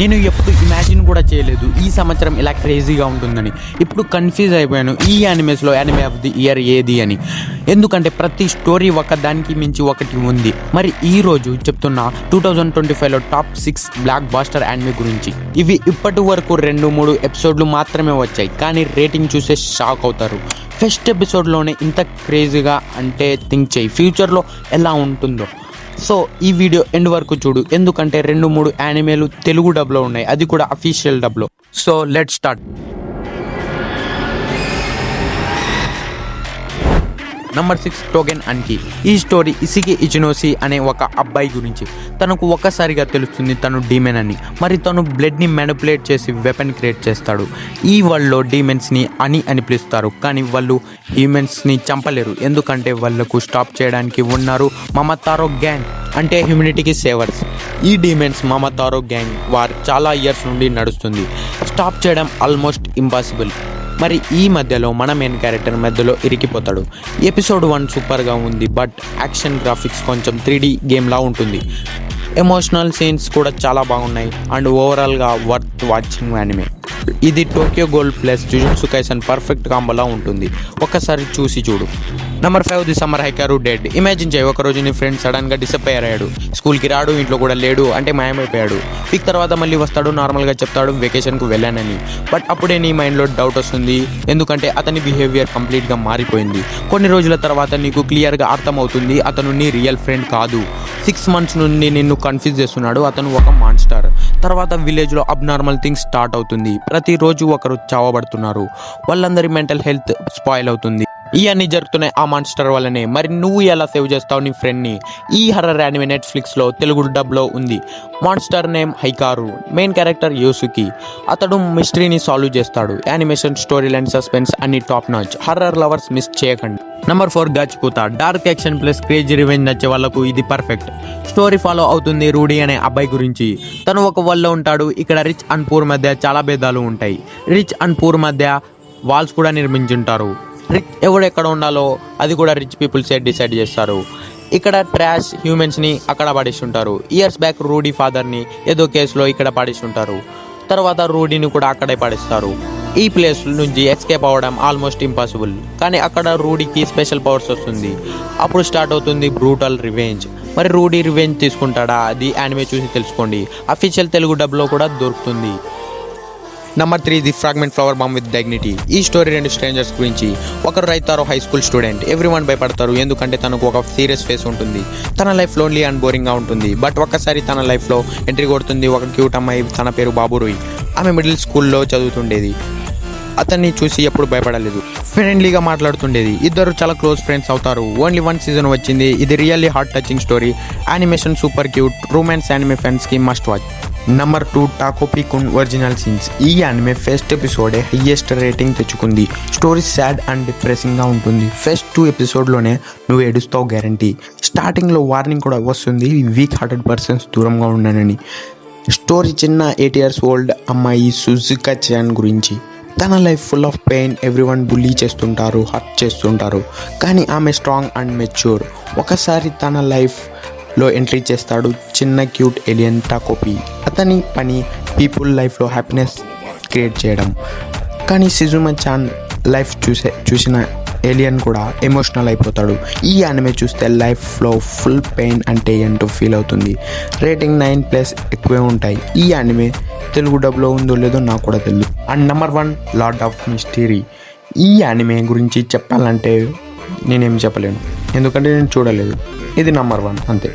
నేను ఎప్పుడు ఇమాజిన్ కూడా చేయలేదు ఈ సంవత్సరం ఇలా క్రేజీగా ఉంటుందని. ఇప్పుడు కన్ఫ్యూజ్ అయిపోయాను ఈ యానిమేస్లో యానిమే ఆఫ్ ది ఇయర్ ఏది అని. ఎందుకంటే ప్రతి స్టోరీ ఒకదానికి మించి ఒకటి ఉంది. మరి ఈరోజు చెప్తున్న 2025లో టాప్ 6 బ్లాక్ బాస్టర్ యానిమే గురించి. ఇవి ఇప్పటి వరకు 2-3 ఎపిసోడ్లు మాత్రమే వచ్చాయి, కానీ రేటింగ్ చూసే షాక్ అవుతారు. ఫస్ట్ ఎపిసోడ్లోనే ఇంత క్రేజీగా అంటే థింక్ చేయి ఫ్యూచర్లో ఎలా ఉంటుందో. సో ఈ వీడియో ఎండ్ వరకు చూడు, ఎందుకంటే 2-3 యానిమేలు తెలుగు డబ్లో ఉన్నాయి, అది కూడా అఫీషియల్ డబ్లో. So let start. Number 6 Tougen Anki. ఈ స్టోరీ ఇసిగి ఇచినోసి అనే ఒక అబ్బాయి గురించి. తనకు ఒక్కసారిగా తెలుస్తుంది తను డీమెన్ అని. మరి తను బ్లడ్ని మ్యానిపులేట్ చేసి వెపన్ క్రియేట్ చేస్తాడు. ఈ వరల్డ్లో డీమెన్స్ని అని పిలుస్తారు, కానీ వాళ్ళు హ్యూమన్స్ని చంపలేరు, ఎందుకంటే వాళ్ళకు స్టాప్ చేయడానికి ఉన్నారు మమతారో గ్యాంగ్, అంటే హ్యూమనిటీకి సేవర్స్. ఈ డీమెన్స్ మమతారో గ్యాంగ్ వార్ చాలా ఇయర్స్ నుండి నడుస్తుంది. స్టాప్ చేయడం ఆల్మోస్ట్ ఇంపాసిబుల్. మరి ఈ మధ్యలో మన మెయిన్ క్యారెక్టర్ మధ్యలో ఇరికిపోతాడు. ఎపిసోడ్ 1 సూపర్గా ఉంది, బట్ యాక్షన్ గ్రాఫిక్స్ కొంచెం 3D గేమ్లా ఉంటుంది. ఎమోషనల్ సీన్స్ కూడా చాలా బాగున్నాయి అండ్ ఓవరాల్గా వర్త్ వాచింగ్ యానిమే. ఇది టోక్యో గోల్డ్ ప్లస్ జుజుత్సు కైసెన్ పర్ఫెక్ట్ కాంబోలా ఉంటుంది, ఒక్కసారి చూసి చూడు. Number 5 the summer Hikaru died. Imagine చేయి, ఒకరోజు నీ ఫ్రెండ్ సడన్గా డిసప్పేర్ అయ్యాడు. స్కూల్కి రాడు, ఇంట్లో కూడా లేడు, అంటే మాయమైపోయాడు. వీక్ తర్వాత మళ్ళీ వస్తాడు, నార్మల్గా చెప్తాడు వెకేషన్కు వెళ్ళానని. బట్ అప్పుడే నీ మైండ్లో డౌట్ వస్తుంది, ఎందుకంటే అతని బిహేవియర్ కంప్లీట్గా మారిపోయింది. కొన్ని రోజుల తర్వాత నీకు క్లియర్గా అర్థమవుతుంది అతను నీ రియల్ ఫ్రెండ్ కాదు. 6 months నుండి నిన్ను కన్ఫ్యూజ్ చేస్తున్నాడు, అతను ఒక మాన్స్టర్. తర్వాత విలేజ్లో అబ్నార్మల్ థింగ్స్ స్టార్ట్ అవుతుంది. ప్రతిరోజు ఒకరు చావబడుతున్నారు, వాళ్ళందరి మెంటల్ హెల్త్ స్పాయిల్ అవుతుంది. ఇవన్నీ జరుగుతున్నాయి ఆ మాన్స్టర్ వల్లనే. మరి నువ్వు ఎలా సేవ్ చేస్తావు నీ ఫ్రెండ్ని? ఈ హర్రర్ యానిమే నెట్ఫ్లిక్స్లో తెలుగు డబ్లో ఉంది. Monster name Hikaru, main character Yoshiki. అతడు మిస్టరీని సాల్వ్ చేస్తాడు. యానిమేషన్, స్టోరీ లైన్, సస్పెన్స్ అన్ని top notch. Horror lovers miss చేయకండి. Number 4 Gachiakuta. Dark action plus crazy revenge నచ్చే వాళ్ళకు ఇది పర్ఫెక్ట్. స్టోరీ ఫాలో అవుతుంది రూడీ అనే అబ్బాయి గురించి. తను ఒక వరల్డ్లో ఉంటాడు. ఇక్కడ రిచ్ అండ్ పూర్ మధ్య చాలా భేదాలు ఉంటాయి. రిచ్ అండ్ పూర్ మధ్య వాల్స్ కూడా నిర్మించుంటారు. రిచ్ ఎవడెక్కడ ఉండాలో అది కూడా రిచ్ పీపుల్సే డిసైడ్ చేస్తారు. ఇక్కడ ట్రాష్ హ్యూమన్స్ని అక్కడ పడేస్తుంటారు. ఇయర్స్ బ్యాక్ రూడీ ఫాదర్ని ఏదో కేసులో ఇక్కడ పడేస్తుంటారు. తర్వాత రూడీని కూడా అక్కడే పడేస్తారు. ఈ ప్లేస్ నుంచి ఎస్కేప్ అవ్వడం ఆల్మోస్ట్ ఇంపాసిబుల్, కానీ అక్కడ రూడీకి స్పెషల్ పవర్స్ వస్తుంది. అప్పుడు స్టార్ట్ అవుతుంది బ్రూటల్ రివెంజ్. మరి రూడీ రివెంజ్ తీసుకుంటాడా? అది యానిమే చూసి తెలుసుకోండి. అఫీషియల్ తెలుగు డబ్లో కూడా దొరుకుతుంది. Number 3 the fragrant flower blooms with dignity. ఈ స్టోరీ 2 స్ట్రేంజర్స్ గురించి. ఒకరు Rintaro high school student. Everyone భయపడతారు, ఎందుకంటే తనకు ఒక సీరియస్ ఫేస్ ఉంటుంది. తన లైఫ్ లోన్లీ అండ్ బోరింగ్గా ఉంటుంది. బట్ ఒక్కసారి తన లైఫ్లో ఎంట్రీ కొడుతుంది ఒక క్యూట్ అమ్మాయి. తన పేరు బాబురోయ్. ఆమె మిడిల్ స్కూల్లో చదువుతుండేది. అతన్ని చూసి ఎప్పుడు భయపడలేదు, ఫ్రెండ్లీగా మాట్లాడుతుండేది. ఇద్దరు చాలా క్లోజ్ ఫ్రెండ్స్ అవుతారు. ఓన్లీ 1 season వచ్చింది. ఇది really heart touching story. Animation super cute. Romance anime ఫ్యాన్స్కి must watch. Number 2 Takopi kun original sins. ఈ యానిమే ఫస్ట్ ఎపిసోడే హైయెస్ట్ రేటింగ్ తెచ్చుకుంది. స్టోరీ సాడ్ అండ్ డిప్రెసింగ్గా ఉంటుంది. ఫస్ట్ 2 ఎపిసోడ్లోనే నువ్వు ఏడుస్తావు గ్యారంటీ. స్టార్టింగ్లో వార్నింగ్ కూడా వస్తుంది, వీక్ హార్టెడ్ పర్సన్స్ దూరంగా ఉన్నానని. స్టోరీ చిన్న 8 years old అమ్మాయి సుజుకా చాన్ గురించి. తన life full of pain. Everyone bully చేస్తుంటారు, హర్ట్ చేస్తుంటారు, కానీ ఆమె స్ట్రాంగ్ అండ్ మెచ్యూర్. ఒకసారి తన లైఫ్లో ఎంట్రీ చేస్తాడు చిన్న క్యూట్ ఏలియన్ టాకోపీ. అతని పని పీపుల్ లైఫ్లో హ్యాపీనెస్ క్రియేట్ చేయడం. కానీ సిజుమా చాన్ లైఫ్ చూసిన ఏలియన్ కూడా ఎమోషనల్ అయిపోతాడు. ఈ యానిమే చూస్తే లైఫ్లో ఫుల్ పెయిన్ అంటే ఏంటో ఫీల్ అవుతుంది. రేటింగ్ 9+ ఎక్కువే ఉంటాయి. ఈ యానిమే తెలుగు డబ్లో ఉందో లేదో నాకు కూడా తెలియదు. And number 1 lord of mystery. ఈ యానిమే గురించి చెప్పాలంటే నేనేం చెప్పలేను, ఎందుకంటే నేను చూడలేదు. ఇది నంబర్ 1 అంతే.